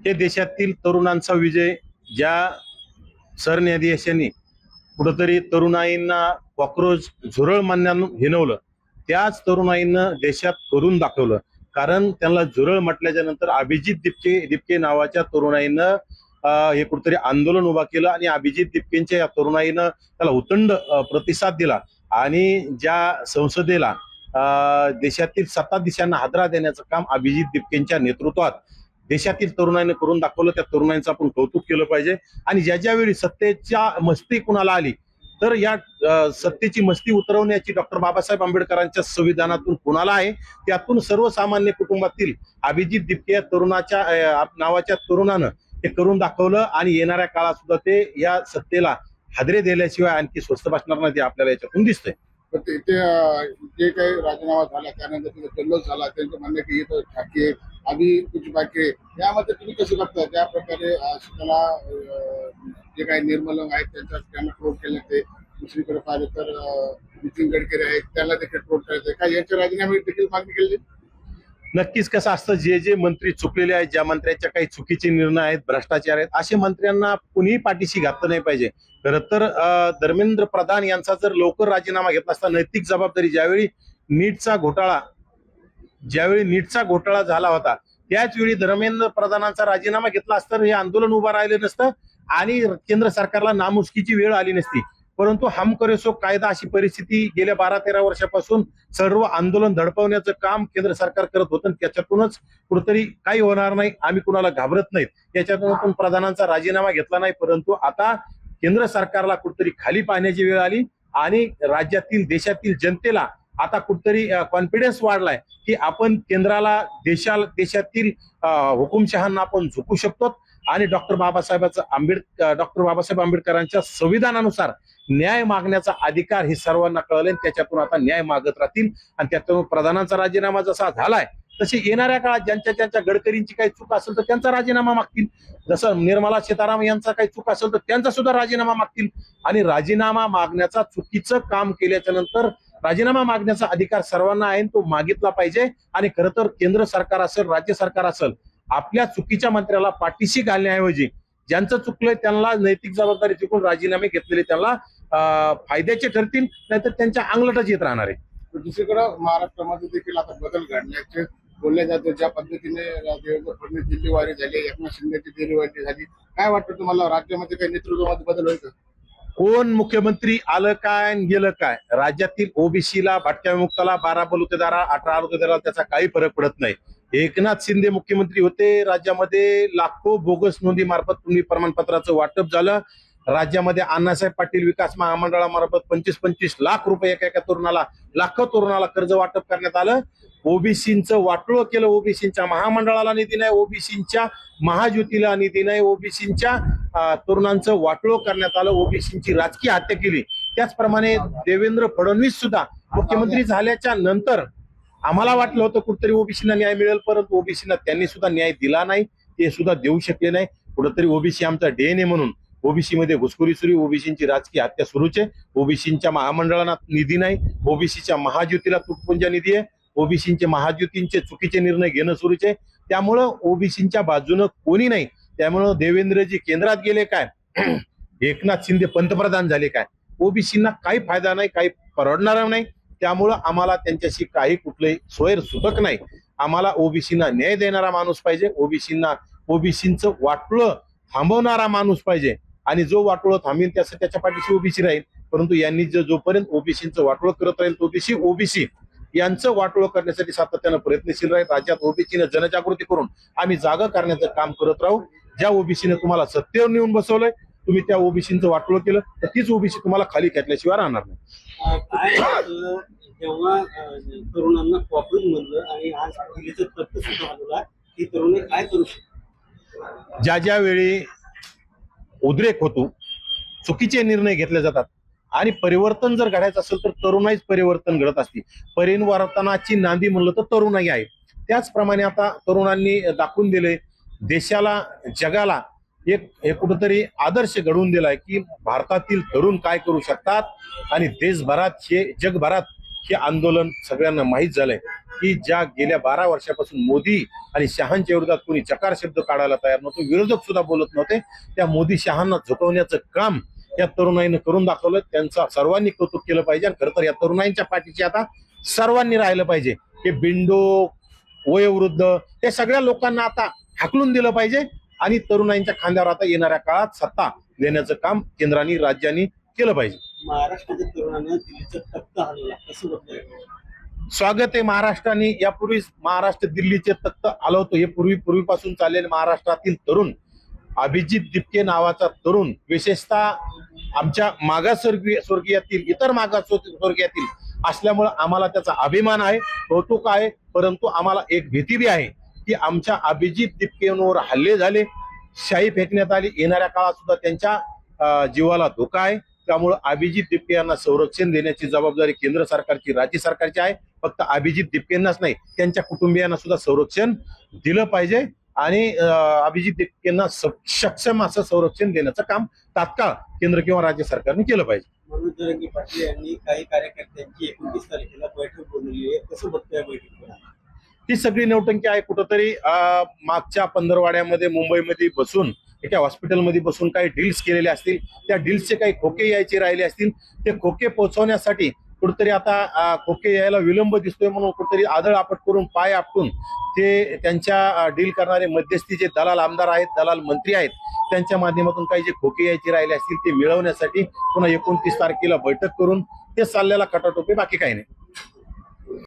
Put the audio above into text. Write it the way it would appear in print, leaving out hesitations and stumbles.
हे देशातील तरुणांचा विजय. ज्या सरन्यायाधीशांनी कुठंतरी तरुणाईंना कॉक्रोच झुरळ मानण्यानं हिनवलं, त्याच तरुणाईनं देशात करून दाखवलं. कारण त्यांना झुरळ म्हटल्याच्या नंतर अभिजित दिपके नावाच्या तरुणाईनं हे कुठेतरी आंदोलन उभा केलं आणि अभिजित दिपकेंच्या या तरुणाईनं त्याला उतंड प्रतिसाद दिला आणि ज्या संसदेला देशातील सत्ताधीशांना हादरा देण्याचं काम अभिजित दिपकेंच्या नेतृत्वात देशातील तरुणाईने करून दाखवलं. त्या तरुणाईंचं आपण कौतुक केलं पाहिजे. आणि ज्यावेळी सत्तेच्या मस्ती कुणाला आली तर या सत्तेची मस्ती उतरवण्याची डॉक्टर बाबासाहेब आंबेडकरांच्या संविधानातून कुणाला आहे, त्यातून सर्वसामान्य कुटुंबातील अभिजित दिपके या तरुणाच्या नावाच्या तरुणानं हे करून दाखवलं. आणि येणाऱ्या काळात सुद्धा ते या सत्तेला हादरे दिल्याशिवाय आणखी स्वस्त बसणार नाही, ते आपल्याला याच्यातून दिसतंय. ते जे काही राजीनामा झाला त्यानंतर तिथे जल्लोष झाला, त्यांचं म्हणणं की इथं ठाके आम्ही कुछ बाकी यामध्ये तुम्ही कसं बघता? त्या प्रकारे त्याला जे काही निर्मलंग आहेत त्यांना ट्रोल केलं. ते दुसरीकडे पाहिलं तर नितीन गडकरी आहेत त्यांना देखील ट्रोल करायचं काय यांच्या राजीनामे देखील मागणी केली? नक्कीच कसं असतं, जे मंत्री चुकलेले आहेत, ज्या मंत्र्यांच्या काही चुकीचे निर्णय आहेत, भ्रष्टाचार आहेत, असे मंत्र्यांना कुणीही पाठीशी घातलं नाही पाहिजे. खरं तर धर्मेंद्र प्रधान यांचा जर लवकर राजीनामा घेतला असता, नैतिक जबाबदारी ज्यावेळी नीटचा घोटाळा झाला होता त्याच वेळी धर्मेंद्र प्रधानांचा राजीनामा घेतला असता हे आंदोलन उभं राहिलं नसतं आणि केंद्र सरकारला नामुष्कीची वेळ आली नसती. परंतु हम करे सो कायदा अशी परिस्थिती गेल्या 12-13 वर्षापासून सर्व आंदोलन धडपवण्याचं काम केंद्र सरकार करत होतं. त्याच्यातूनच कुठेतरी काही होणार नाही, आम्ही कुणाला घाबरत नाहीत, त्याच्यातून पण प्रधानांचा राजीनामा घेतला नाही. परंतु आता केंद्र सरकारला कुठेतरी खाली पाहण्याची वेळ आली आणि राज्यातील देशातील जनतेला आता कुठेतरी कॉन्फिडन्स वाढलाय की आपण केंद्राला देशातील हुकुमशहांना आपण झुकू शकतो आणि डॉक्टर बाबासाहेब आंबेडकरांच्या संविधानानुसार न्याय मागण्याचा अधिकार हे सर्वांना कळले. त्याच्यातून आता न्याय मागत राहतील आणि त्यातून प्रधानांचा राजीनामा जसा झालाय तसे येणाऱ्या काळात ज्यांच्या गडकरींची काही चूक असेल तर त्यांचा राजीनामा मागतील, जसं निर्मला सीतारामन यांचा काही चूक असेल तर त्यांचा सुद्धा राजीनामा मागतील. आणि राजीनामा मागण्याचा चुकीचं काम केल्याच्या नंतर राजीनामा मागण्याचा अधिकार सर्वांना आहे, तो मागितला पाहिजे. आणि खरं तर केंद्र सरकार असेल, राज्य सरकार असेल, आपल्या चुकीच्या मंत्र्याला पाठीशी घालण्याऐवजी ज्यांचं चुकलंय त्यांना नैतिक जबाबदारी चुकून राजीनामे घेतलेले त्यांना फायद्याचे ठरतील, नाहीतर त्यांच्या अंगलटच येत राहणार आहे. दुसरीकडे महाराष्ट्रामध्ये देखील आता बदल घडण्याचे बोलले जाते. ज्या पद्धतीने देवेंद्र फडणवीस दिल्लीवारी झाली, एकनाथ शिंदेची दिल्लीवारी झाली, काय वाटतं तुम्हाला राज्यामध्ये काही नेतृत्वामध्ये बदल होईल का? कोण मुख्यमंत्री आलं काय गेलं काय, राज्यातील ओबीसीला, भटक्या विमुक्ताला, 12 बलुतेदारा, 18 बलुतेदाराला त्याचा काही फरक पडत नाही. एकनाथ शिंदे मुख्यमंत्री होते, राज्यामध्ये लाखो बोगस नोंदी मार्फत प्रमाणपत्राचं वाटप झालं. राज्यामध्ये अण्णासाहेब पाटील विकास महामंडळामार्फत 25-25 लाख रुपये एका तरुणाला, लाखो तरुणाला कर्ज वाटप करण्यात आलं. ओबीसींचं वाटोळं केलं, ओबीसींच्या महामंडळाला निधी नाही, ओबीसींच्या महाज्योतीला निधी नाही, ओबीसींच्या तरुणांचं वाटोळं करण्यात आलं, ओबीसींची राजकीय हत्या केली. त्याचप्रमाणे देवेंद्र फडणवीस सुद्धा मुख्यमंत्री झाल्याच्या नंतर आम्हाला वाटलं होतं कुठेतरी ओबीसींना न्याय मिळेल, परंतु ओबीसींना त्यांनी सुद्धा न्याय दिला नाही, ते सुद्धा देऊ शकले नाही. कुठेतरी ओबीसी आमचा डीएनए म्हणून ओबीसी मध्ये घुसखोरी सुरू, ओबीसींची राजकीय हत्या सुरूच आहे. ओबीसींच्या महामंडळांना निधी नाही, ओबीसीच्या महाज्योतीला तुटपुंजा निधी आहे, ओबीसींचे महाज्योतींचे चुकीचे निर्णय घेणं सुरूच आहे. त्यामुळं ओबीसींच्या बाजूनं कोणी नाही. त्यामुळं देवेंद्रजी केंद्रात गेले काय, एकनाथ शिंदे पंतप्रधान झाले काय, ओबीसींना काही फायदा नाही, काही परवडणार नाही. त्यामुळं आम्हाला त्यांच्याशी काही कुठलंही सोयर सुतक नाही. आम्हाला ओबीसींना न्याय देणारा माणूस पाहिजे, ओबीसींचं वाटोळं थांबवणारा माणूस पाहिजे. आणि जो वाटोळं थांबेल त्याच्या पाठीशी ओबीसी राहील. परंतु यांनी जोपर्यंत ओबीसींचं वाटोळं करत राहील ओबीसी यांचं वाटोळं करण्यासाठी सातत्यानं प्रयत्नशील राहील. राज्यात ओबीसीनं जनजागृती करून आम्ही जागा करण्याचं काम करत राहू. ज्या ओबीसीने तुम्हाला सत्तेवर नेऊन बसवलंय, तुम्ही त्या ओबीसींचं वाटोळं केलं तर तीच ओबीसी तुम्हाला खाली खेचल्याशिवाय राहणार नाही. जेव्हा तरुणांना कॉपरेट म्हणलं आणि आज दिल्लीचं तत्व सुद्धा आलेला, की तरुणी काय करू शकतात? ज्या वेळी उद्रेक होतो, चुकीचे निर्णय घेतले जातात आणि परिवर्तन जर घडायचं असेल तर तरुणाईच परिवर्तन घडत असते. परिवर्तनाची नांदी म्हणलं तर तरुणाई आहे. त्याचप्रमाणे आता तरुणांनी दाखवून दिले, देशाला, जगाला एक कुठेतरी आदर्श घडवून दिलाय की भारतातील तरुण काय करू शकतात आणि देशभरात जगभरात हे आंदोलन सगळ्यांना माहीत झालंय की ज्या गेल्या 12 वर्षापासून मोदी आणि शहांच्या विरोधात कोणी चकार शब्द काढायला तयार नव्हतो, विरोधक सुद्धा बोलत नव्हते, त्या मोदी शहांना झुकवण्याचं काम या तरुणाईनं करून दाखवलं. त्यांचा सर्वांनी कौतुक केलं पाहिजे. आणि खरं तर या तरुणाईंच्या पाठीशी आता सर्वांनी राहिलं पाहिजे. हे बिंडो, वयोवृद्ध, हे सगळ्या लोकांना आता हाकलून दिलं पाहिजे आणि तरुणाईंच्या खांद्यावर आता येणाऱ्या काळात सत्ता देण्याचं काम केंद्राने, राज्यांनी केलं पाहिजे. महाराष्ट्राच्या तरुणांना दिल्लीचं तख्त हलवला, कसं बघताय? स्वागत आहे. महाराष्ट्राने यापूर्वी महाराष्ट्र दिल्लीचे तख्त हलवतो. हे पूर्वीपासून चाललेले महाराष्ट्रातील तरुण, अभिजित दिपके नावाचा तरुण, विशेषतः आमच्या मागासवर्गीयातील, इतर मागासवर्गीयातील असल्यामुळे आम्हाला त्याचा अभिमान आहे, कौतुक आहे. परंतु आम्हाला एक भीती बी आहे की आमच्या अभिजित दिपकेंवर हल्ले झाले, शाई फेकण्यात आली, येणाऱ्या काळात सुद्धा त्यांच्या जीवाला धोका आहे. त्यामुळे अभिजित दिपके यांना संरक्षण देण्याची जबाबदारी केंद्र सरकारची, राज्य सरकारची आहे. फक्त अभिजित दिपकेंनाच नाही, त्यांच्या कुटुंबियांना सुद्धा संरक्षण दिलं पाहिजे आणि अभिजित दिपकेंना सक्षम असं संरक्षण देण्याचं काम तात्काळ केंद्र किंवा राज्य सरकारने केलं पाहिजे. मनोज जरांगे पाटील यांनी काही कार्यकर्त्यांची 29 तारखेला बैठक बोलवली आहे, कसं बघताय बैठकीला? ही सगळी नौटंकी आहे. कुठंतरी मागच्या पंधरवाड्यामध्ये मुंबईमध्ये बसून एका हॉस्पिटलमध्ये बसून काही डील्स केलेले असतील, त्या डील्सचे काही खोके यायचे राहिले असतील, ते खोके पोहोचवण्यासाठी कुठेतरी आता खोके यायला विलंब दिसतोय म्हणून कुठेतरी आदळ आपट करून, पाय आपटून ते त्यांच्या डील करणारे मध्यस्थी जे दलाल आमदार आहेत, दलाल मंत्री आहेत, त्यांच्या माध्यमातून काही जे खोके यायचे राहिले असतील ते मिळवण्यासाठी पुन्हा 29 तारखेला बैठक करून ते चाललेला खटाटोपे, बाकी काही नाही.